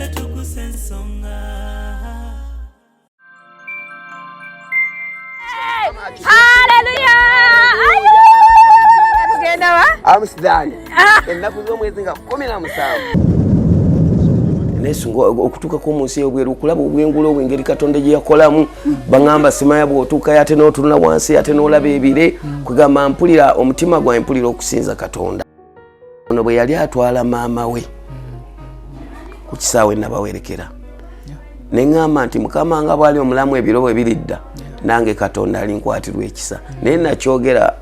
Naffe Tuggussa Enssonga. Hallelujah! Tugenda wa? Amsterdam. Ennaku z'omwezi nga 17. Nesungo okutuuka ko munsi y'obweru okulaba obwengulo obw'engeri Katonda gye yakolamu bangamba simaya bw'otuuka ate n'otunula wansi ate n'olaba ebire kugamba mpulira omutima gwa mpulira okusinza Katonda. Ono bwe yali atwala maama we ku kisaawe nabawerekera ne ŋŋamba nti Mukama nga bw'ali omulamu ebiro bwe biridda nange Katonda alinkwatirwa ekisa naye nakyogera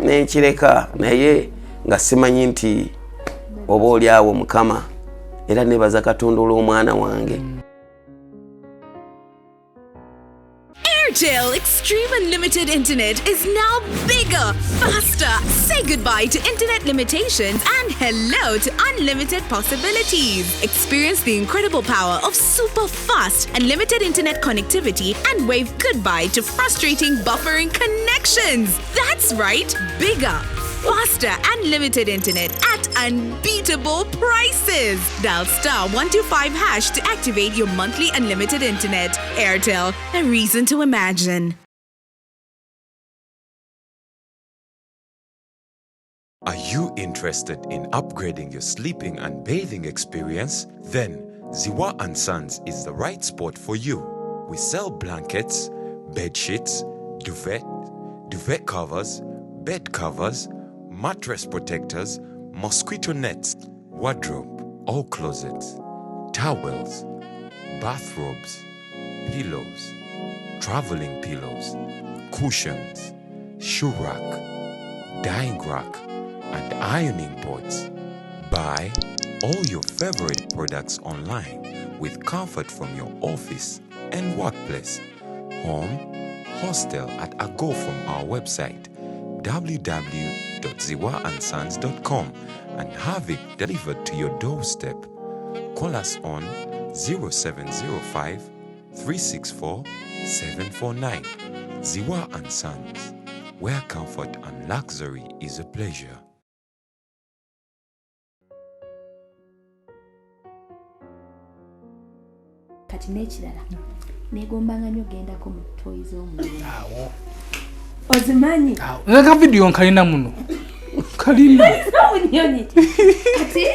nenkireka naye nga simanyi nti oba oli awo Mukama era nebaza Katonda olw'omwana wange. Airtel Extreme Unlimited Internet is now bigger, faster. Say goodbye to internet limitations and hello to unlimited possibilities. Experience the incredible power of super fast unlimited internet connectivity and wave goodbye to frustrating buffering connections. That's right, bigger, faster unlimited internet at unbeatable prices. Dial *125# to activate your monthly unlimited internet. Airtel, a reason to imagine. Are you interested in upgrading your sleeping and bathing experience? Then Ziwa & Sons is the right spot for you. We sell blankets, bed sheets, duvet covers, bed covers, mattress protectors, mosquito nets, wardrobe, all closets, towels, bathrobes, pillows, traveling pillows, cushions, shoe rack, dyeing rack, and ironing boards. Buy all your favorite products online with comfort from your office and workplace, home, hostel at a go from our website www.ziwaansons.com and have it delivered to your doorstep. Call us on 0705 364 749. Ziwa & Sons, where comfort and luxury is a pleasure. Kati n'ekirala neegombanga nnyo gendako mu toys omulala. Awo. Ozimanyi? Naka video nkalina muno. Kalina. Nyonyi. Kati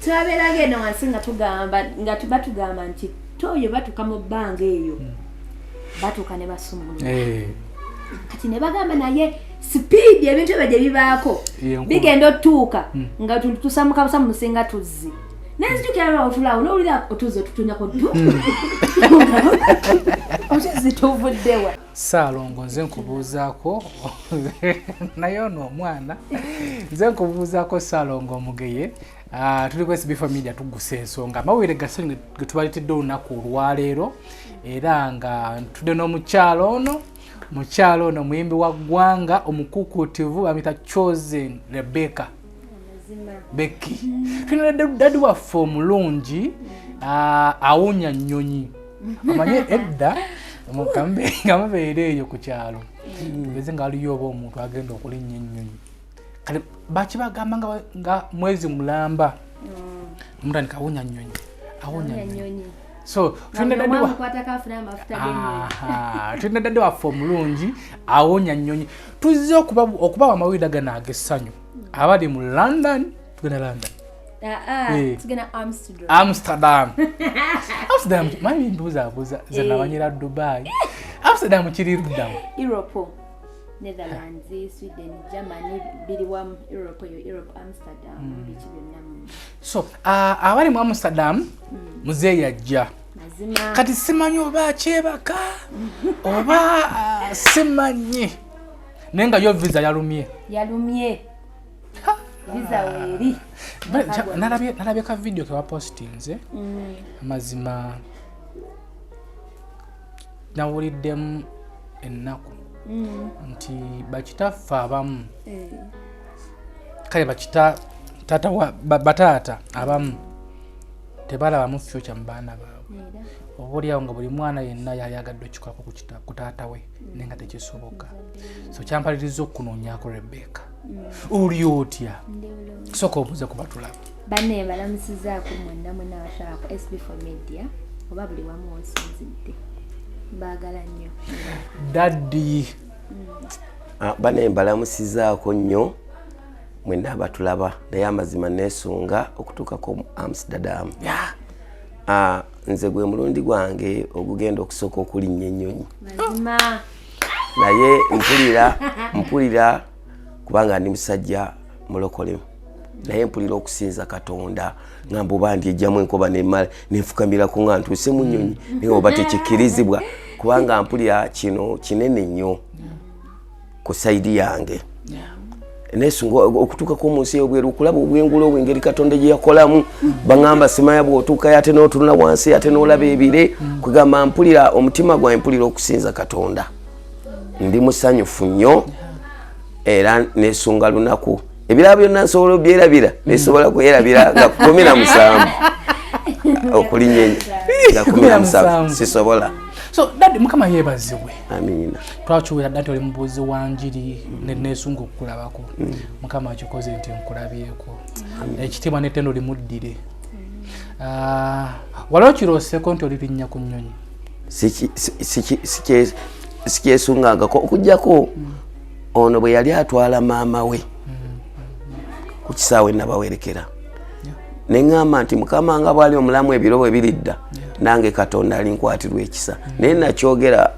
twabeera genda wansi nga tugamba batugamba nti toyo batuka mu bbanga eyo. Batuka ne basumulula. Kati ne bagamba naye speed ebintu ebyo gye bibaako bigenda otuuka nga tusamuka busa mu musinga tuzzi. Nenzitukira otulawo n'olira otuzo tutunyako ddu. Otuzi tuvuddewa. Saalongo nze nkubuuzaako naye ono omwana nze nkubuuzaako Saalongo omugeye. Tuli ku SB4 Media Tuggussa Enssonga. Amawulire gasinga ge tubaleetedde olunaku olwaleero era nga tudde n'omukyalo ono muyimbi wa ggwanga omukuukutivu amita Chosen Rebecca. Becky. Fino dadi waffe omulungi awunya nnyonyi. Amanye edda mukambe ngamabeere eyo ku kyalo. Tugeze nga aliyo oba omuntu agenda okulinnya ennyonyi. Kale bakibagamba nga mwezi mulamba. Omutandika awunya nnyonyi. Awunya nnyonyi. So fino dadi wa fino dadi waffe omulungi awunya nnyonyi. Tuzze okuba amawulire gano ag'essanyu. Abali mu London, tugenda London. Tugenda Amsterdam. Amsterdam, mami mbuza zena banyira Dubai. Amsterdam kiri ruddawo. Europe, Netherlands, Sweden, Germany, biriwa Europe Amsterdam, bichi byonna. So, abali mu Amsterdam, muze yajja. Kati simanyi oba kyebaka oba simanyi. Nenga yo visa yalumye. Visa weri. Nalabye ka video ke wapostinze. Amazima nawuliddemu ennaku nti bakitaffe abamu kale bataata abamu tebalabamu future mu baana baabwe. Obuliawo nga buli mwana yenna yayagadde okikako ku taata we nenga tekisoboka. So kyampaliriza okunoonyaako Rebecca. Oli otya? Soka obuze kuba tulaba. Banne balamusizaako mwenna abashala ku SB4 Media oba buli wamu onsinzidde. Baagala nnyo. Daddy. Banne balamusizaako nnyo mwenna abatulaba naye amazima neesonga okutuukako mu Amsterdam. Nze gwe mulundi gwange ogugenda okusooka okulinnya ennyonyi. Mazima. Naye mpulira kubanga ndi musajja mulokole. Naye mpulira okusinza Katonda ngamba oba ndyejjamu enkoba nemala nenfukamirako nga ntuuse mu nnyonyi naye oba tekikkirizibwa kubanga mpulira kino kinene nnyo ku sayidi yange. Nesunga okutuukako mu nsi y'obweru okulaba obwengula obw'engeri Katonda gye yakolamu baŋŋamba simaya bw'otuukayo ate n'otunula wansi ate n'olaba ebire kugamba mpulira omutima gwange mpulira okusinza Katonda. Ndi musanyufu nnyo era nesunga lunaku ebirabo byonna nsobola obyerabira nesobola kwerabira nga 17 okulinnya nga 17 sisobola. So Daddy Mukama yeebazibwe. Amina. Twakiwera Daddy oli mubuuzi wa njiri nesunga okukulabako. Mukama akikoze nti nkulabyeko. Ekitiibwa n'ettendo limuddire. Waliwo kirooseko nti olirinnya ku nnyonyi. Sikyesungangako okuggyako ono bwe yali atwala maama we ku kisaawe nabawerekera neŋŋamba nti Mukama nga bwali omulamu ebiro bwe biridda nange Katonda alinkwatirwa ekisa naye nakyogera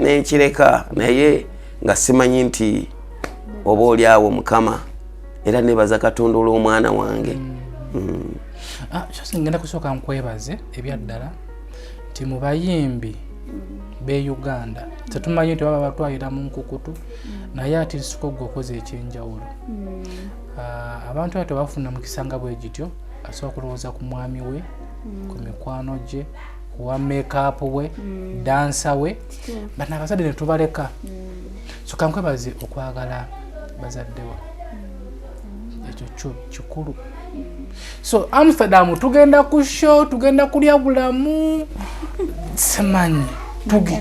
nenkireka naye nga simanyi nti oba oli awo Mukama era nebaza Katonda olw'omwana wange. Kyose ngenda kusooka nkwebaze ebyaddala nti mu bayimbi be Uganda tetumanyi nti baba batwalira mu nkukutu naye ati nsiko gwe okoze ekyenjawulo. Abantu ate bafuna mukisa nga bwe gityo asobola okulowooza ku mwami we ku mikwano gye kuwa make-up we dansa we bano abazadde ne tubaleka so kankwebaze okwagala bazaddewo ekyo kikulu. So Amsterdam tugenda ku show tugenda kulya bulamu simanyi tugi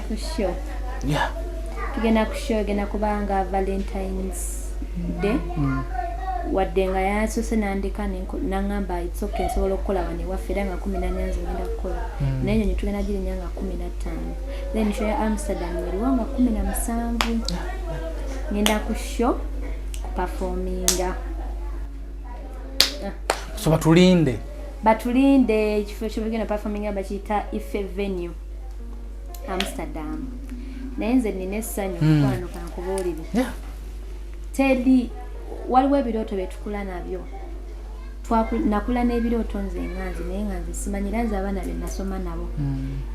tugenda ku show genda kubanga Valentine's Day wadde nga yasoose nandika nangamba it's okay nsobola okukola wano ewaffe era nga 14 nze ngenda kukola naye ennyonyi tugenda girinnya nga 15 then show ya Amsterdam eriwo nga 17 ngenda ku show kuperforminga. So batulinde ekifo ky'ogenda performinga bakiyita Ife Venue Amsterdam. Naye nze nina essanyu mukwano kankubuulire teri waliwo ebirooto bye tukula nabyo nakula n'ebirooto nze nganze naye nganze simanyira nze abaana be nasoma nabo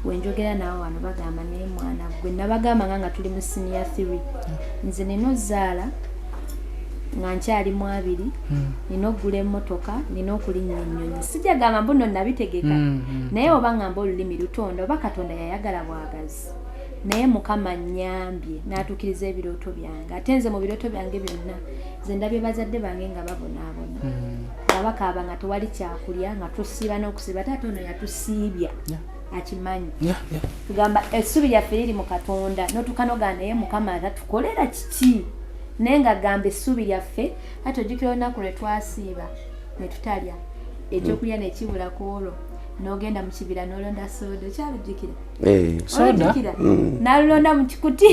wenjogera nawo wano bagamba naye mwana gwe nabagamba nga tuli mu senior 3 nze nina ozaala nga nkyali mu 2 nina okugula emmotoka nina okulinnya ennyonyi sijagamba mbuno nabitegeka naye oba ngamba olulimi lutonda oba Katonda yayagala bwagazi naye Mukama nnyambye n'atuukiriza ebirooto byange ate nze mu birooto byange byonna nze ndabye bazadde bange nga babonaabona nga bakaaba nga tewali kyakulya nga tusiiba n'okusiiba taata ono yatusiibya akimanyi tugamba essubi lyaffe liri mu Katonda n'otukanoga naye Mukama atatukolera kiki naye nga gamba essubi lyaffe ate ojjukira olunaku lwe twasiiba ne tutalya ekyokulya ne kibula ku olwo n'ogenda mu kibira n'olonda soda okyalujjukira soda n'alonda mu kikuti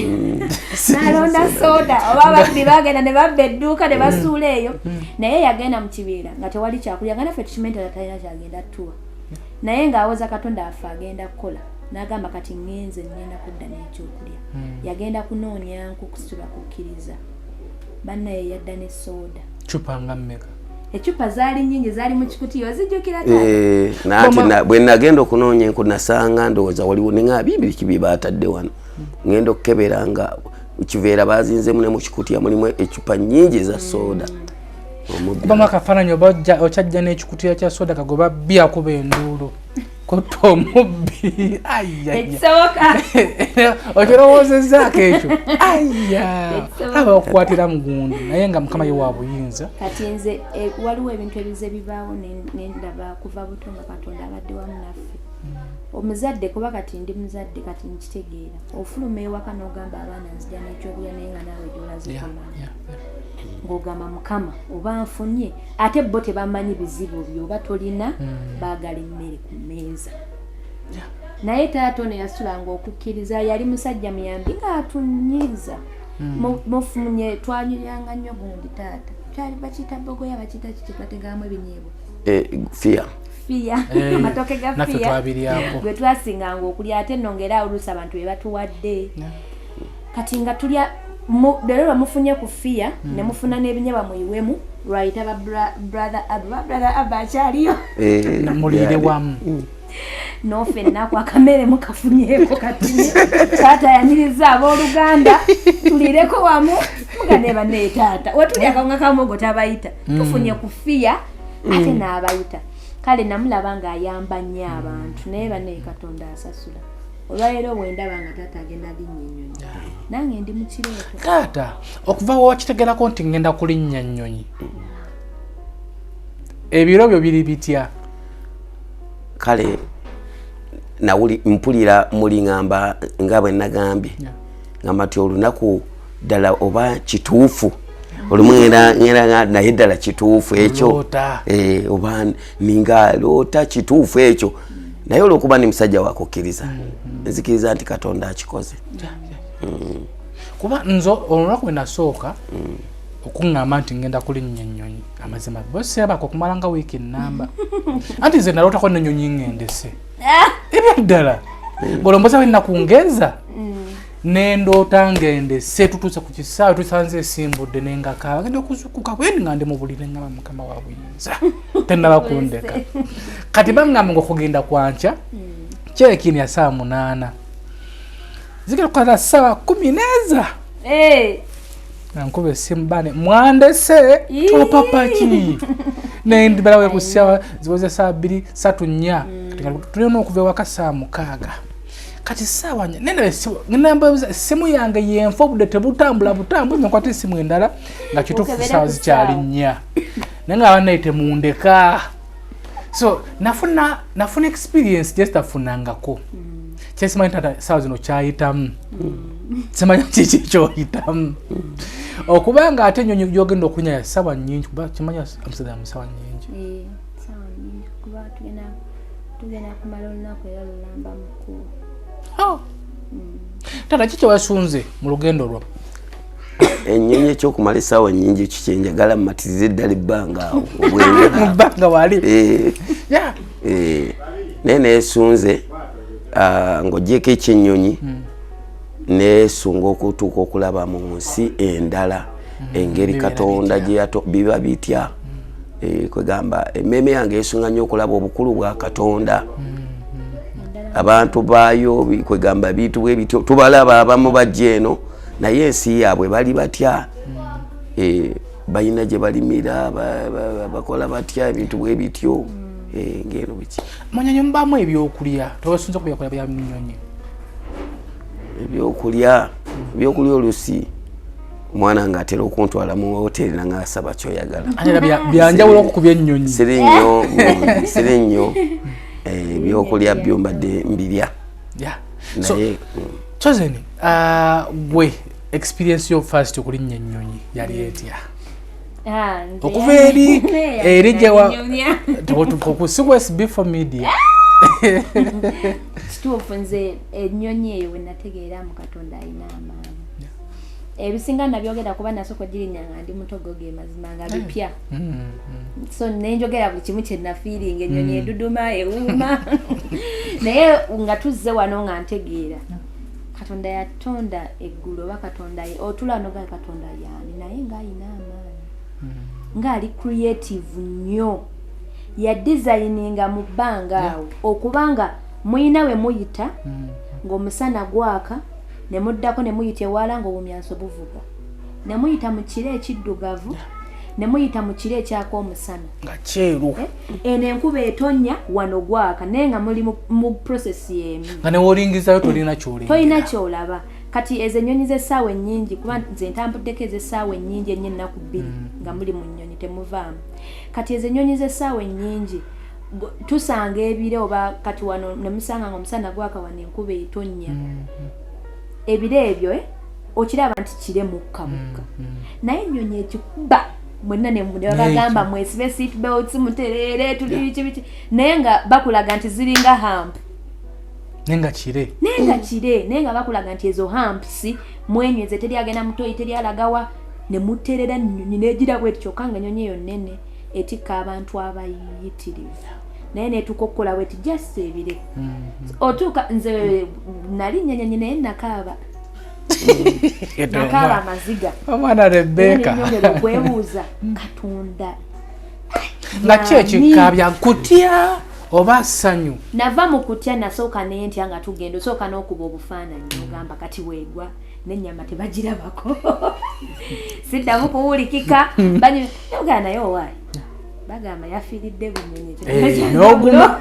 n'alonda soda oba ababbi bagenda ne babba edduuka ne basuula eyo naye yagenda mu kibira nga tewali kyakulya nga naffe tukimentera talina kyagenda tuwa naye ng'awoza Katonda affe agenda kukola n'agamba kati ngenze ngenda kudda n'ekyokulya yagenda kunoonya nku kusitula kukkiriza bannaye yadda ne soda cupa nga mmeka echupa zaali nyingi zaali mu kikutiyo zijjukira taata bwe nagenda okunoonya enku nasanga ndowooza waliwo ninga bibiri kibi baatadde wano ngenda okukebera nga kiveera bazinzemu ne mu kikutiya mulimu echupa nyingi za soda obamu akafaananyi oba okyajja n'ekikutiya kya soda kagoba bya kuba enduulu kotta omubbi ekisoboka okirowoozezaako ekyo aba okukwatira mugundu naye nga Mukama ye wa buyinza. Kati nze waliwo ebintu ebize bibaawo nendaba kuva buto nga Katonda abadde wamu naffe omuzadde kuba kati ndi muzadde kati nkitegeera ofuluma ewaka n'ogamba abaana nzija n'ekyokulya naye nga naawe gy'olazikomanya ng'ogamba mukama oba nfunye ate bo tebamanyi bizibu byoba tolina baagala emmere ku mmeeza naye taata ono yasulanga okukkiriza yali musajja muyambi ng'atunyiza mufunye twanyiranga nnyo gundi taata kyali bakiyita bogoya bakiyita kiki twategamu ebinyeebwa fiya amatoke ga fiya gwe twasinganga okulya ate nongera oluusi abantu be batuwadde kati nga tulya lero bamufunye ku fiya ne mufuna n'ebinyebwa muyiwemu lwayita brother Abba akyaliyo mulire wamu nofe nako akamere mukafunyeeko kati taata yaniriza abooluganda tulireko wamu muganeba ne taata wetulya akawunga kamugo tabayita tufunye ku fiya ate n'abayita kale namulaba ng'ayamba nnyo abantu naye banne Katonda asasula olwaleero bwendaba nga taata agenda linnya ennyonyi nange ndi mu kireeto taata okuva wakitegerako nti ngenda kulinnya nnyonyi ebiro byo biri bitya kale nawuli mpulira muli ngamba nga bwe nagambye ngamba ti olunaku ddala oba kituufu olumwera naye ddala kituufu ekyo oba ninga loota kituufu ekyo naye olwokuba ni musajja wakukkiriza nzikiriza nti Katonda akikoze kuba nzo olunaku bwe nasooka okuŋŋamba nti ngenda kulinnya ennyonyi amazima boseebako okumala nga wiiki nnamba anti nze nalootako n'ennyonyi ŋŋendese ebyaddala ng'olomboza wennaku ngeza nendoota ngendese tutuuse ku kisaawe tusanze esimbudde nengakaaba genda okuzukuka bwe nga ndi mu bulire ngamba mukama wa buyinza tennaba kundeka kati baŋŋamba ng'okugenda kwanca kyekini ya saa 8 zigenda kukaza saa 10 nankuba essimu bane mwandese topapaki nendibalawe ku ssaawa ziwoze saa 2 3 4 tulina okuva ewaka saa 6 kati ssaawa namba essimu yange yenfa obudde tebutambula nkwata essimu endala nga kituufu ssaawa zikyali 4 naye nga bannaye temundeka so nafuna experience gyesitafunangako kyesimanyi tata ssaawa zino kyayitamu simanyi kiki kyoyitamu okubanga ate ennyonyi gyogenda okunya ya ssaawa nnyingi kuba kimanyi amusada musaawa nnyingi kuba tugenda kumala olunaku era lulamba mukulu tata kiki wasunze mu lugendo lwo ennyonyi ekyokumala essaawa nnyingi kikyenjagala mmatiriza eddala ebbanga awo mubbanga wali naye neesunze ng'ogyeko ekyennyonyi neesunga okutuuka okulaba mu nsi endala engeri Katonda biba bitya kwegamba emmeeme yange esunga nnyo okulaba obukulu bwa Katonda abantu baayo kwegamba bintu bwe bityo tubalaba abamu bajja eno naye ensi yaabwe bali batya balina gye balimira bakola batya ebintu bwe bityo ngeno biki munyonyi mubamu ebyokulya tobasunza kulya bya munyonyi ebyokulya olusi omwana nga atera okuntwala mu hoteri nanga asaba kyoyagala byanjawulo okukubya ennyonyi siri nnyo ebyokulya byo mbadde mbirya naye Chozeni gwe experience yo first okulinnya ennyonyi yali etya okuva eri gyewa okusigwa SB4 Media kituufu nze ennyonyi eyo we nategeera mu Katonda alina amaanyi ebisinga nabyogera kuba nasooka girinya nga ndi mutogo ge mazima nga bipya so nenjogera buli kimu kye nafiiringa ennyonyi eduduma ewuuma naye nga tuzze wano nga ntegeera Katonda yatonda eggulu oba Katonda otula noga Katonda yaani naye ng'alina amaanyi ng'ali creative nnyo ya designinga mu bbanga awo okubanga muyina we muyita ng'omusana gwaka ne muddako ne muyita ewala ng'obumyanso buvuga ne muyita mu kiro ekiddugavu ne muyita mu kiro ekyaka omusana nga kyeru eno enkuba etonnya wano gwaka naye nga muli mu process y'emu nga newolingizayo tolina kyolaba kati ezo ennyonyi z'essaawa ennyingi kuba nze ntambuddeko ez'essaawa ennyingi ennyo ennaku 2 nga muli mu nnyonyi temuvaamu kati ezo ennyonyi z'essaawa ennyingi tusanga ebire oba kati wano ne musanga nga omusana gwaka wano enkuba etonnya ebire ebyo okiraba nti kire mukkamuka naye ennyonyi ekikuba mwenna ne bagamba mwesibe seat belts muterere tuli biki naye nga bakulaga nti ziringa hamp nenga kire nenga bakulaga nti ezo hamps mwenyweze teri agenda mutoyi teri alagawa ne muterera ennyonyi negira bwe kyokka nga ennyonyi eyo nnene etikka abantu abayitirivu naye netukokola bwe just ebire otuuka nze nali nyanyanyi naye nakaaba nakaba amaziga omwana Rebecca kwebuuza Katonda nga kyekikabya kutya oba Esanyu nava mu kutya nasooka naye ntya nga tugenda osooka n'okuba obufaananyi ogamba kati weegwa n'ennyama tebagirabako siddamu kuwulikika banyugaa naye owaayi bagamba yafiiridde bunyonyi n'oguma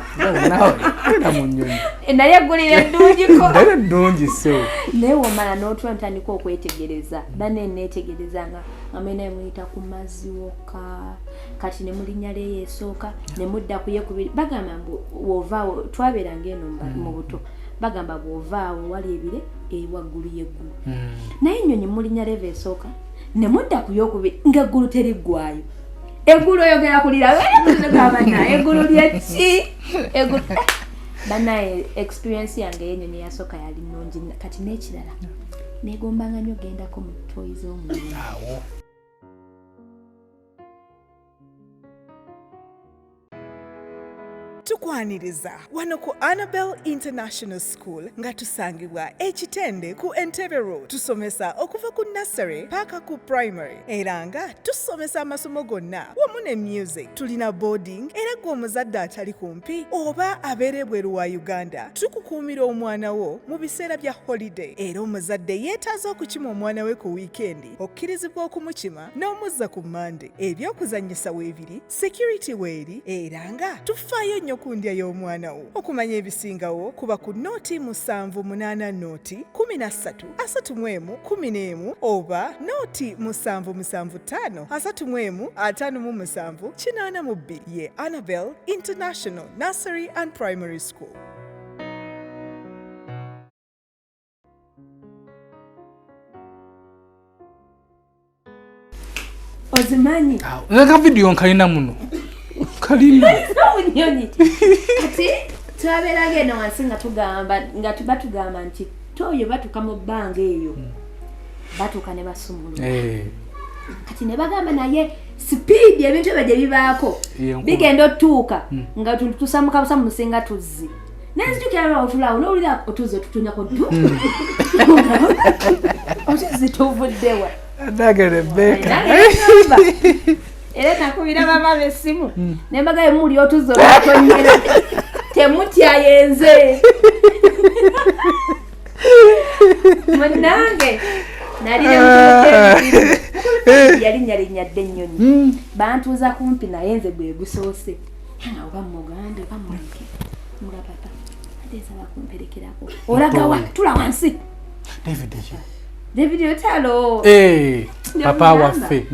mu nnyonyi naye eggulira eddungiko ddungi sewo naye womala n'otula ntandika okwetegereza banne neetegerezanga amene muyita ku mazzi wokka kati ne mulinnya leeyo esooka ne mudda ku yekubiri bagamba wovaawo twabeeranga eno mu buto bagamba bw'ovaawo wali ebire ewaggulu y'eggulu naye ennyonyi mulinnya leeva esooka ne mudda ku yokubiri ng'eggulu teriggwayo eggulu oyogera kulira gabana eggulu lyeki eggulu banaye experience yange y'ennyonyi yasooka yali nnungi kati n'ekirala neegombanga nnyo gendako mu toyi z'omuliro tukwaniriza wano ku Annabelle International School nga tusangibwa ekitende ku Entebbe Road. Tusomesa okuva ku nursery paka ku primary era nga tusomesa amasomo gonna wamu ne music. Tulina boarding era gwe omuzadde atali kumpi oba abeere bweru wa Uganda tukukuumira omwana wo mu biseera bya holiday era omuzadde yeetaaza okukima omwana we ku weekend okkirizibwa okumukima n'omuzza ku Monday. Ebyokuzannyisa weebiri, security weeri era nga tufaayo nnyo ku ndya y'omwana wo. Okumanya ebisingawo kuba ku nooti 780 nooti 1331 oba nooti 775 31557 ye Annabelle International Nursery and Primary School. ozimanyi nga video nkalina muno kalina nyonyi kati twabeeranga eno wansi nga batugamba nti toyo batuuka mu bbanga eyo batuuka ne basumulula kati ne bagamba naye sipiidi ebintu ebyo gye bibaako bigenda otuuka nga tusamukabusa mu musinga tuzzi nenzijukira otulaawo n'owulira otuzi otutunyako otuzi tuvuddewa Adaga Rebecca era nakubira mama besimu nembaga emuli otuzo otonyera temutya yenze munange nalire mutete yali nyadde ennyonyi bantuuza kumpi naye nze bwe gusoose oba mugande bamuleke mulapapa atesaba kumperekerako olagawa tula wansi David Otalo papa waffe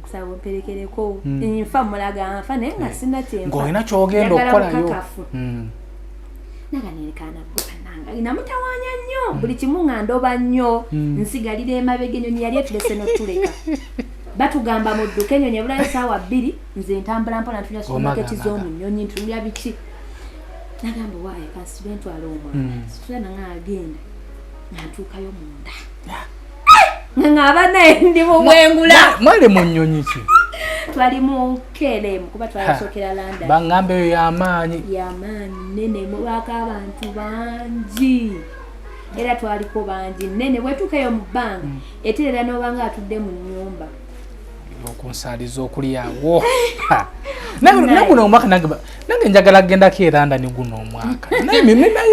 kusaba mperekereko nfa mulaga nfa naye nga sina kyemfa ng'olina ky'ogenda okukolayo naganirikana gupananga inamutawanya nnyo buli kimu nga ndoba nnyo nsigalira emabega ennyonyi yali etulese n'otuleka batugamba mu dduka ennyonyi ebulayo essaawa 2 nze ntambula mpola ntulya supamaketi z'omu nnyonyi ntulya biki nagamba waaye kasibe ntwala omwana situla nanga agenda nantuukayo munda ngaba naye ndi mu bwengula mwali mu nnyonyi ki twali mu KLM kuba twasokera London bangambe yo y'amaanyi nene mubaka abantu bangi era twaliko bangi nene bwetuukayo mu bbanga eterera n'obanga atudde mu nnyumba okunsaaliza okulyawo naguno omwaka nange njagala kgendako e London guno omwaka naye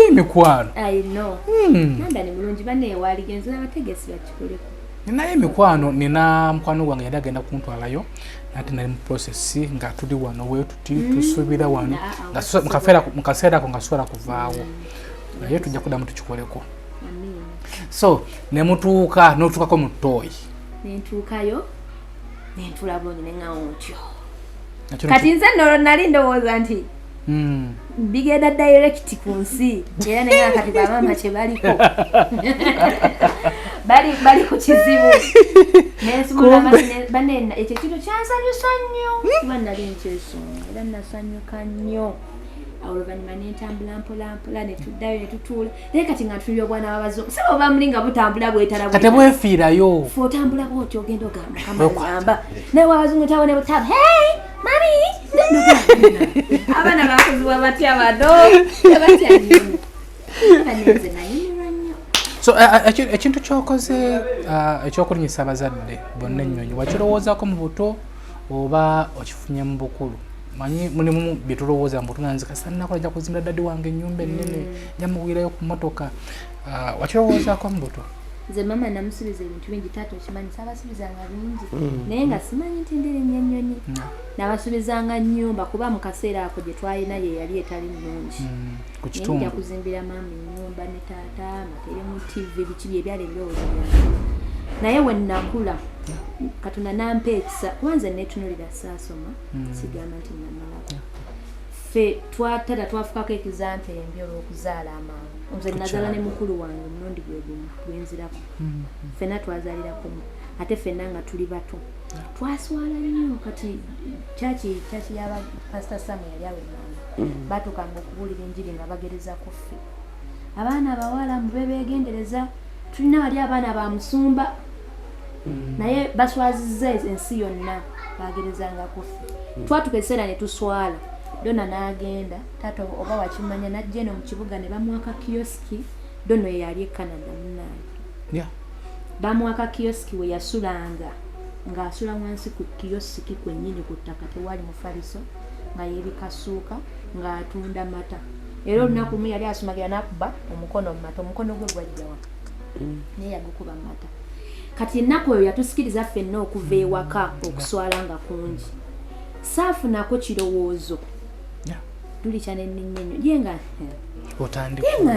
emikwano I know London mulungi banne waligenza abategesi bakikoleko naye emikwano nina mukwano gwange yali agenda kuntwalayo nati nali mu process nga tuli wano wetuti tusuubira wano mu kaseera ako nga sobola kuvaawo naye tujja kuddamu tukikoleko so nemutuuka n'otuukako mu ttooyi nentuukayo nentula bulungi neŋŋawo ntyo kati nze nali ndowooza nti bigenda direct ku nsi era naye kati bamaama kye baliko bali ku kizibu nesumula banena ekyo kintu kyansanyusa nnyo kuba nali nkyesonga era nasanyuka nnyo oluvanyuma nentambula mpolampola netuddayo netutuula naye kati nga ntunira obwana babazo saba oba muli nga butambula bwetala kati bwefiirayo fe otambula bwoti ogenda ogamba naye wabazungu tabone butaba hey mami abaana bakuziwa batya bado batya nnyo abanenze nayumirwa nnyo. So ekintu kyokoze ekyokulinyisa abazadde bonna ennyonyi wakirowoozaako mu buto oba okifunye mu bukulu? Manyi mulimu byetulowooza mu buto nanze kasanakola nja kuzimbira daddi wange ennyumba ennene nja muwirayo ku mmotoka, wakirowoozaako mu buto? Nze mama namusubiza ebintu bingi taata okimanyi saabasubizanga bingi naye nga simanyi nti ndirinya ennyonyi nabasubizanga nnyumba kuba mu kaseera ako gye twalina ye yali etali nnungi nja kuzimbira mama ennyumba ne taata matere mu TV biki bye byali ebirowoozo byange naye we nnakula Katonda nampa ekisa kuba nze neetunuulira saasoma sigamba nti namalako ffe tata twafukako ekizampa embi olw'okuzaala amangu nze nazaala ne mukulu wange omurundi gwe gumu gwenzirako ffenna twazaalirako ate ffenna nga tuli bato twaswala nnyo kati kyaki yaba pastor Samu yali awemanga batukanga okubuulira enjiri nga bagerezako ffe abaana abawala mube beegendereza tulina wali abaana ba musumba naye baswazizza ensi yonna bagerezangako ffe twatuka ekiseera ne tuswala Donna n'agenda taata oba wakimanya najja eno mu kibuga ne bamuwaka kioski Donna yali e Canada munnaye bamuwaka kioski we yasulanga ng'asula wansi ku kioski kwennyini ku ttaka tewali mufaliso nga yeebikasuuka ng'atunda mata era olunaku lumu yali asumagira n'akuba omukono mu mata omukono gwe gwajjawa naye yagukuba mu mata kati ennaku eyo yatusikiriza ffenna okuva ewaka okuswala nga kungi saafunako kirowoozo tuli kyane nnyo yenga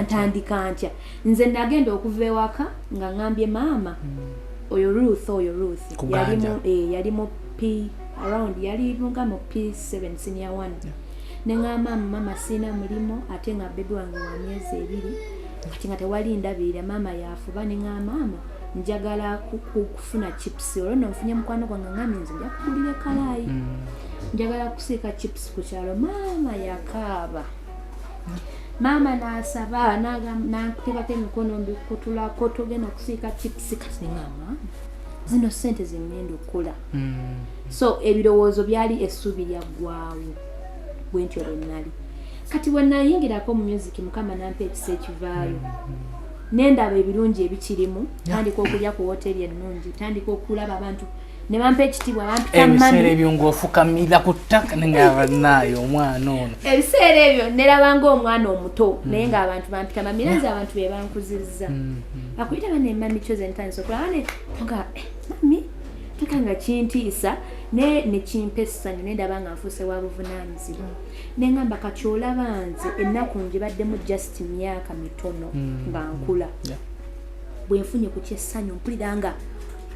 ntandika ntya nze nagenda okuva ewaka nga ngambye maama oyo Ruth yali mu P around yali nga mu P7 senior 1 nengamba mama sina mulimo ate nga bebi wange wa myezi 2 kati nga tewali ndabirira mama yafuba nengamba mama njagala kufuna chips olwo nfunye mukwano gwange ngamye nze nja kugulira kalayi njagala kusiika chips ku kyalo mama yakaaba mama nasaba nakuteekako emikono mbikutulako tugenda kusiika chips kati nengamba zino sente zengenda okukola so ebirowoozo byali essuubi lyaggwaawo bwentyo lwennali kati wenayingirako mu music mukama nampa ekisa ekivaayo nendaba ebirungi ebikirimu tandika okulya ku woteri ennungi tandika okulaba abantu ne bampa ekitiibwa bampita ebiseera ebyo ng'ofukamira ku ttaka nengaba naye omwana ono ebiseera ebyo nerabanga omwana omuto naye ng'abantu bampita mamiranzi abantu be bankuzizza akuyita bane mami kyoze ntandisa okulaba ne nga mami tukanga kintiisa ne kimpa essanyu nendaba nga nfuuse wa buvunaanyizibwa nengamba kati olaba nze ennaku ngibaddemu just myaka mitono nga nkula bwe nfunye ku kyessanyu mpulira nga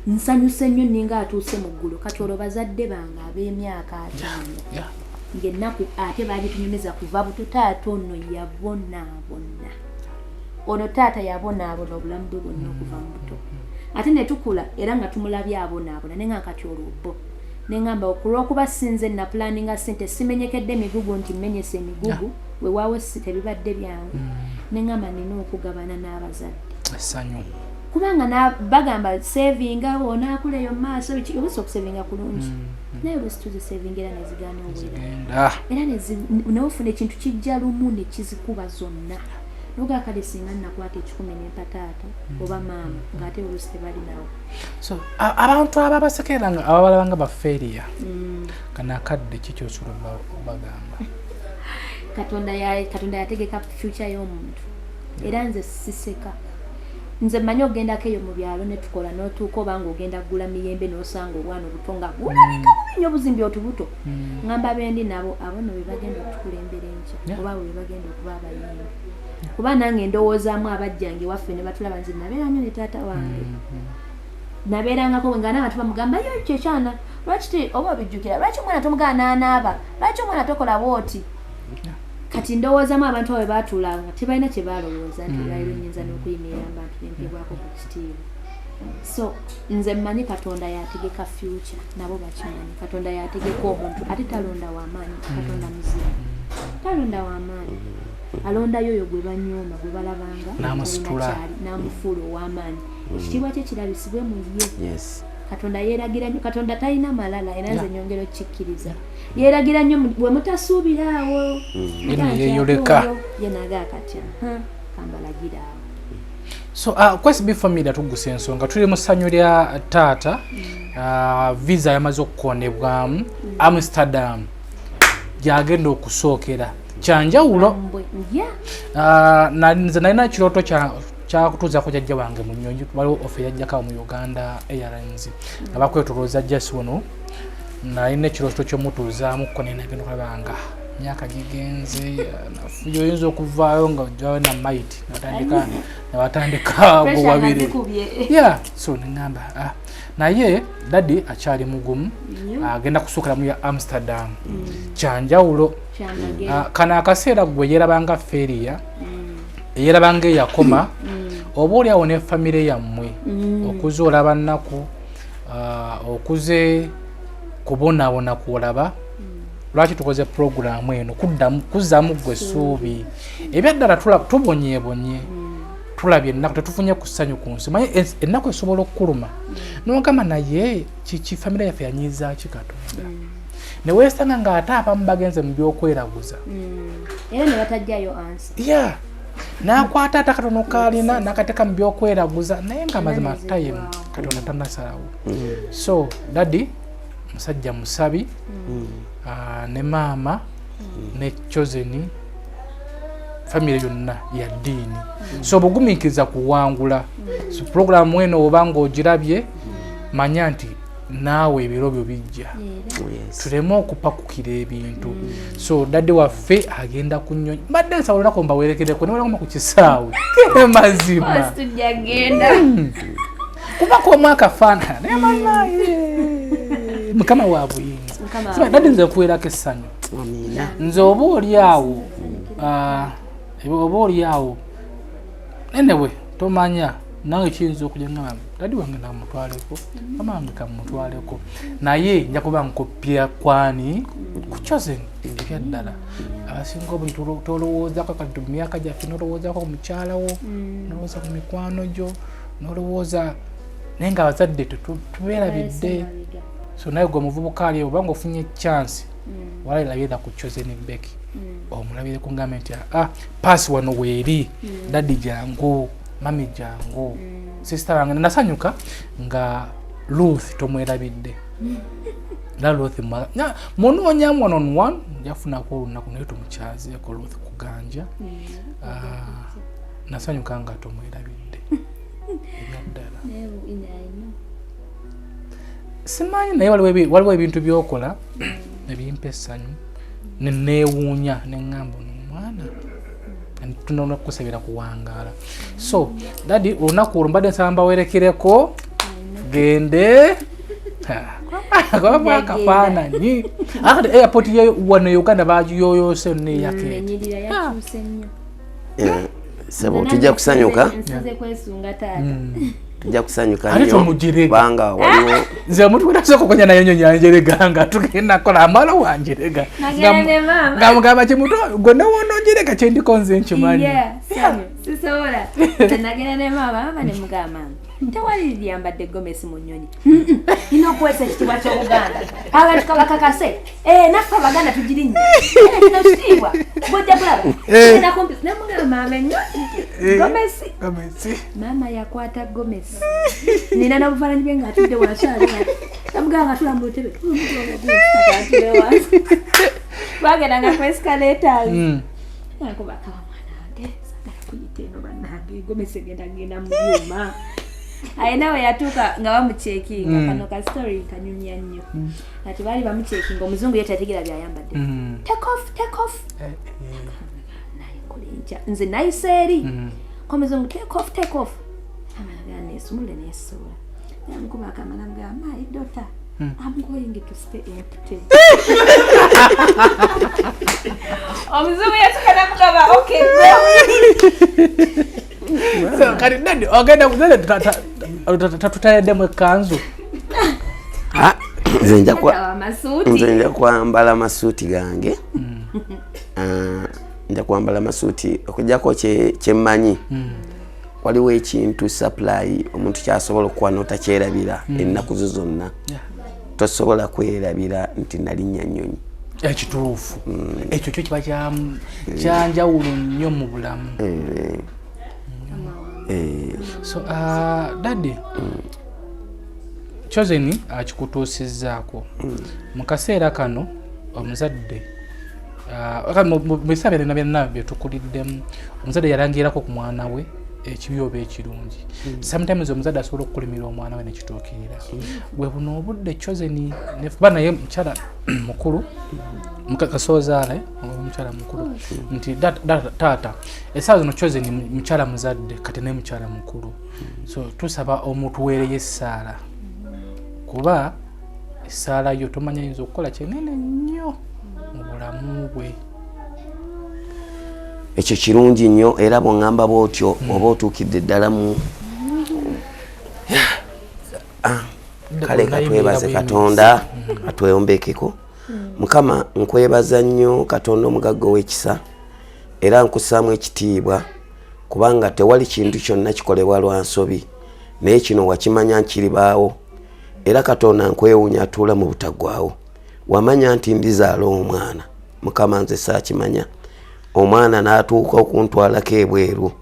nsanyuse nnyo ninga atuuse mu ggulu kati olwo bazadde bange ab'emyaka 5 ng'ennaku ate baali tunyumiza kuva buto taata ono yabonaabona ono taata yabonaabona obulamu bwe bwonna okuva mu buto ate ne tukula era nga tumulabye abonaabona nenga kati olwobbo nengamba okulw'okuba sinze napulaninga sente simenyekedde emigugu nti mmenyese emigugu weewaawo tebibadde byangu nengamba nina okugabana n'abazadde essanyu kubanga bagamba savinga onaakuleyo maaso obusa okusavinga kulungi naye olwesituzisavinga era nezigaana obwera era newofuna ekintu kijja lumu nekizikuba zonna nogakale singa nakwata 10 nempa taata oba maama ng'ate olusi tebali nawo so abantu ababasekeranga ababalabanga bafeeriya kana akadde kikyosula bagamba katonda yategeka future y'omuntu era nze siseka nze mmanyi ogendako eyo mu byalo ne tukola n'otuuka oba ng'ogenda kugula miyembe n'osanga obwana obuto nga bulabika bubi obuzimbi otubuto ngamba bendi nabo abono be bagenda okutukulembera enkya oba we bagenda okuba abayimbi kuba nange ndowoozaamu abajjange waffe ne batulaba nze nabeera nnyo ne taata wange nabeerangako nga n'abantu bamugamba yo kyekyana lwaki oba obijjukira lwaki omwana tomugaa n'anaaba lwaki omwana tokola bwoti kati ndowoozamu abantu abe baatuulanga tebalina kye balowooza nti bairo nyinza n'okuyimirira abantu bempebwako ku kitiibwa So nze mmanyi Katonda yategeka future nabo bakimanyi. Katonda yategeka omuntu ate talonda w'amaanyi. Katonda muzimu talonda w'amaanyi. Alonda yoyo gwe banyooma gwe balabanga n'amufuula ow'amaanyi. Ekitiibwa kye kirabisibwe mu ye. Yes. Katonda yeeragira nnyo. Katonda talina malala era nze nyongera okukikkiriza. Yeeragira nnyo bwe mutasuubiraawo. Yeyoleka. Ye naga katya kambalagira awo. So ku SB4 Media Tuggussa Enssonga tuli mu ssanyu lya Taata visa yamaze okukonebwamu Amsterdam gyagenda okusookera kyanjawulo. Nze nalina kirooto kyakutuuzako jjajja wange mu nnyonyi waliwo ofe yajjakawo mu Uganda Airlines nga bakwetolooza jjasi wano nalina ekirooto ky'omutuuzaamuko naye nagenda okulabanga myaka gigenze nafuyo oyinza okuvaayo nga ojjayo na maiti nebatandika buwabire. So neŋŋamba naye daddy akyali mugumu agenda kusookera mu ya Amsterdam kyanjawulo. Kano akaseera gwe yeerabanga feriya yeerabanga eyakoma oba oliawo ne famire yammwe okuze olaba nnaku okuze kubonaabona kwolaba. Lwaki tukoze programu eno kuzzaamu gwe essuubi ebyaddala tubonyeebonye tulabye ennaku tetufunye ku ssanyu ku nsi manye ennaku esobola okukuluma n'ogamba naye kiki famire yaffe yanyiizaaki Katonda ne weesanga ng'ate abamu bagenze mu byokweraguza era ne batajjayo ansi n'akwata ate akatono kaalina n'akateeka mu byokweraguza naye nga mazima tayemu Katonda tannasalawo. So daddy musajja musabi ne maama ne chozeni family yonna ya ddiini. So bugumiikiriza kuwangula. So programu eno obanga ogirabye manya nti naawe ebiro byo bijja tuleme okupakukira ebintu. So daddy waffe agenda kunyonyi mbadde nsawulirako mbawerekereko newalakoma ku kisaawe mazima kubako omwaka faana naye manaye mukama wa buyinza. Daddy nze kuweerako essanyu nze oba oliawo anyway tomanya nawe kiyinza okujja ngamba daddy wange namutwaleko mama wange kamutwaleko naye nja kuba nkopya kwani kuchoze ebyaddala abasinga obuntu tolowoozako kati mu myaka gyaffe nolowoozako ku mukyalawo nolowooza ku mikwano gyo nolowooza naye nga abazadde tubeerabidde. So naye gwe omuvubuka ali obanga ofunye chance walalabira ku choze ne Becky omulabire ku ngambe nti paasi wano weeri daddy jangu mami jangu sister wange nasanyuka nga Ruth tomwerabidde na Ruth munoonya one on one yafunako olunaku naye tomukyazeeko Ruth kuganja nasanyuka nga tomwerabidde ebyaddala. Simanyi naye waliwo ebintu byokola ebimpa essanyu neneewuunya neŋŋamba omwana tunona okukusabira kuwangaala. So daddy olunaku olwo mbadde nsaba mbawerekereko gende kwaba akafaananyi akati airport wano Uganda bagiyoyoose neyakeeti sebo tujja kusanyuka tujja kusanyuka nnyo banga waliwo nze omuntu gwetasobola okukonya naye nnyonyi anjerega nga tugenda kola amala wanjerega ng'amugamba kimuto gwe newononjerega kyendiko nze nkimanyi sisobola nagenda ne maama ne mugamba tewali lyambadde gomesi mu nnyonyi nina okuwesa ekitiibwa ky'Obuganda abantu kabakakase naffe Abaganda tugirinnya kino kitiibwa bwojja kulaba ena kumpi namugamba maama ennyonyi gomesi maama yakwata gomesi nina n'obufaananyi bwe ng'atudde wakyali namugamba nga tula mu lutebe atule wansi twagendanga ku escalators nakuba kawa mwana wange sagala kuyita eno bannange gomesi genda mu byuma ayina we yatuuka nga bamucekinga kano ka story kanyumya nnyo kati baali bamucekinga omuzungu ye tategeera byayambadde take off naye kulinja nze nayise eri komuzungu take off amalaga nesumule nesobola namukuba akamala nga my daughter I'm going to stay empty. Omuzungu yatuka namugamba okay go. So kati daddy ogenda kuzale tatutayeddemu ekkanzu nze kwambala masuuti gange nja kwambala masuuti okujjako kyemmanyi waliwo ekintu supply omuntu kyasobola okuwa notakyerabira ennaku zo zonna tosobola kwerabira nti nalinnya nnyonyi ekituufu ekyo kyo kiba kyanjawulo nnyo mu bulamu so daddy Chosen akikutuusizzaako mu kaseera kano omuzadde mubisabe byonna byetukuliddemu omuzadde yalangirako ku mwana we ekibi oba ekirungi sometimes omuzadde asobola okukulimira omwana we nekituukirira bwe buno obudde Chosen nefuba naye mukyala mukulu mukakasozaala omukyala mukulu nti taata essaawa zino Chosen mukyala muzadde kati ne mukyala mukulu so tusaba omutuweereyo essaala kuba essaala yo tomanya yinza okukola kyenene nnyo mu bulamu bwe ekyo kirungi nnyo era bw'oŋŋamba bw'otyo oba otuukidde ddala mu kale katwebaze Katonda atweyombekeko Mukama nkwebaza nnyo Katonda omugagga w'ekisa era nkussaamu ekitiibwa kubanga tewali kintu kyonna kikolebwa lwa nsobi naye kino wakimanya nkiribaawo era Katonda nkwewuunya atuula mu butaggwaawo wamanya nti ndizaala omwana Mukama nze saakimanya omwana n'atuuka okuntwalako ebweru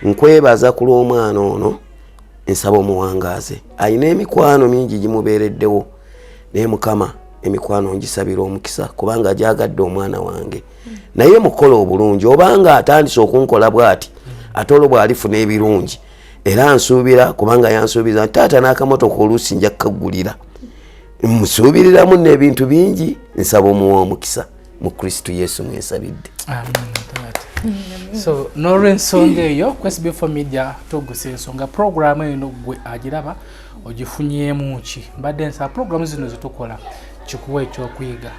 nkwebaza ku lw'omwana ono nsaba omuwangaaze ayina emikwano mingi gimubeereddewo naye Mukama emikwano ngisabira omukisa kubanga gyagadde omwana wange naye mukola obulungi obanga atandise okunkola bw'ati ate olwo bw'alifuna ebirungi era nsuubira kubanga yansuubiza taata n'akamotoka oluusi nja kukagulira musuubiriramu n'ebintu bingi nsaba omuwa omukisa mu Kristo Yesu mwesabidde so n'olw'ensonga eyo ku SB4 Media Tuggussa Enssonga programu eno gwe agiraba ogifunyeemu ki mbadde nsaba programu zino zitukola kikuwa ekyokuyiga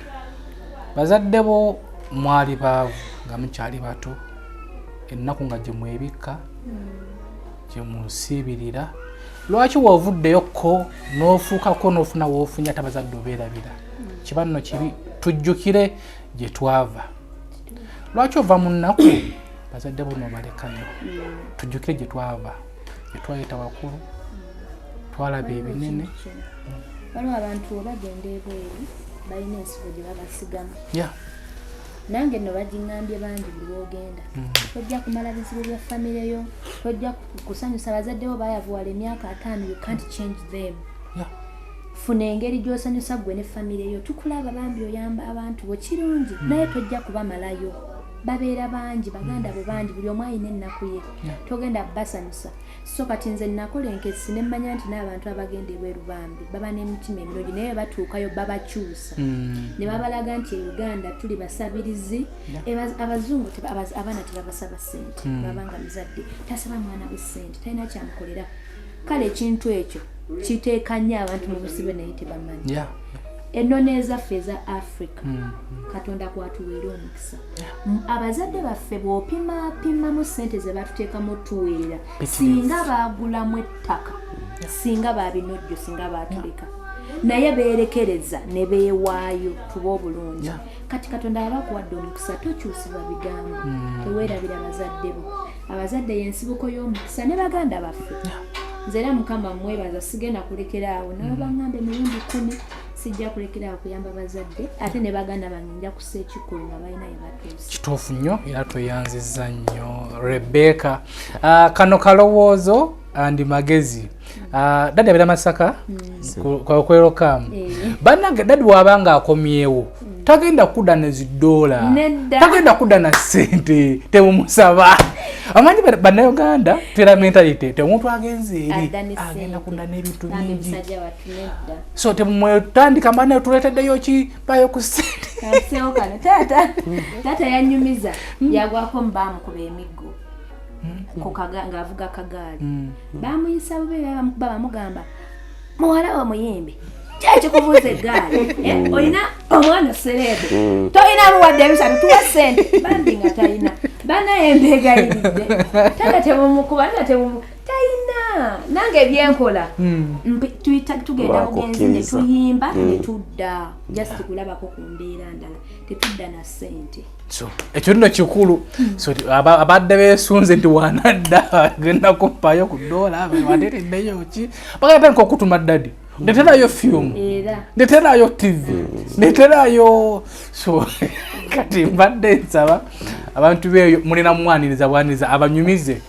bazadde bo mwali baavu nga mukyali bato ennaku nga gye mwebikka gye musiibirira lwaki wovuddeyokko n'ofuukako n'ofuna woofunya tabazadde obeerabira kiba nno kibi tujjukire gye twava lwaki ova mu nnaku bazadde buno balekayo tujjukire gye twava gye twayita wakulu twalaba ebinene waliwo abantu bagenda ebweru balina ensigo gye babasigamu nange nno bagiŋŋambye bangi buli lwogenda tojja kumala bizibu bya famire yo tojja kusanyusa bazadde bo bayavuwala emyaka 5 you can't change them funa engeri gy'osanyusa gwe ne famire yo tukulaba bambi oyamba abantu bo kirungi naye tojja kubamalayo babeera bangi baganda bo bangi buli omu ayina ennaku ye togenda basanyusa so kati nze nakola enkesi ne mmanya nti n'abantu abagenda ebweru bambi baba n'emitima emirungi naye batuukayo babakyusa ne babalaga nti e Uganda tuli basabirizi abazungu abaana tebabasaba ssente babanga muzadde tasaba mwana we ssente talina kyamukolera kale ekintu ekyo kiteeka nnyo abantu mu busibe naye tebamanyi ennone ezaffe eza Africa Katonda kwatuweera omukisa abazadde baffe bw'opimapimamu ssente ze batuteekamu tuweera singa baagulamu ettaka singa baabinojjo singa baatuleka naye beerekereza ne beewaayo tuba obulungi kati Katonda abakuwadde omukisa tokyusibwa bigambo teweerabira abazadde bo abazadde y'ensibuko y'omukisa ne baganda baffe nze era Mukama mwebaza sigenda kulekeraawo nawe baŋŋambe emirundi 10 sijja kulekeraawo kuyamba bazadde ate ne baganda bange nja kussa ekikulu nga balina ebatuusa kituufu nnyo era tweyanzizza nnyo Rebecca kano kalowoozo andi magezi dadi abera Masaka kwekwerokamu bannange dadi wabanga akomyewo tagenda kudda nezidoola tagenda kudda na ssente temumusaba amanyi bannayuganda tera mentality temuntu agenze eri agenda kudda n'ebintu bingi so temwetandika mbane tuleeteddeyo ki bayo ku ssente taata yanyumiza yagwako mbaamukuba emiggo ng'avuga akagaali baamuyisa bubi babamugamba muwala wa muyimbi kyaki kubuuza eggaali olina omwana sereebe tolina muwadde ebisatu tuwa ssente bambi nga talina banaye embeegayiridde taata temumukuba taata Sibirayina. Nange byenkola. Tugenda mugenzi ne tuyimba ne tudda. Just kulabako ku mbeera ndala. Tetudda na sente. So, ekyo nno kikulu. So, abadde beesunze nti wanadda genda kumpaayo ku dola watereddeyo ki. Bakatandika nk'okutuma ddadi. Ndeterayo film. Ndeterayo TV. Ndeterayo so kati mbadde nsaba abantu beeyo mulina mwaniriza abanyumize.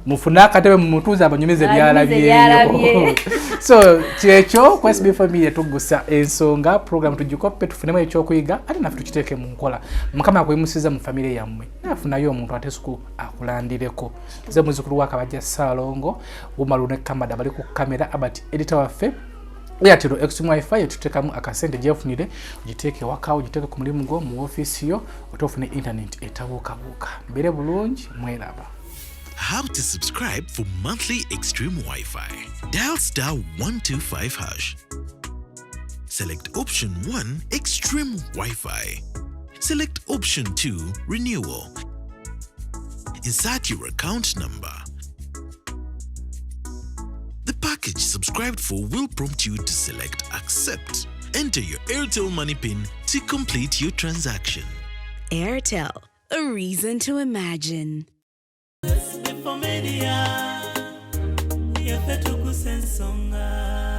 Mufuna akatebe mumutuuza abanyumize byalabyeyo. So kyekyo ku SB4 Media Tuggussa Enssonga program tugikoppe tufunemu ekyokuyiga ate naffe tukiteeke mu nkola. Mukama akwemusiza mu famire yammwe nafunayo omuntu atesuku akulandireko. Nze muzukulu wa Kabajja Ssalongo Umaru ne Kamada bali ku kamera abati editor waffe Airtel Extreme Wi-Fi tutekamu akasente gyefunire ugiteeke waka ugiteeke ku mulimu gwo mu office yo otofune internet etabuukabuuka. Mbere bulungi mweraba. How to subscribe for monthly Extreme Wi-Fi. Dial *125#. Select option 1, Extreme Wi-Fi. Select option 2, Renewal. Insert your account number. The package subscribed for will prompt you to select Accept. Enter your Airtel Money PIN to complete your transaction. Airtel, a reason to imagine. SB4 Media, Tuggussa Enssonga.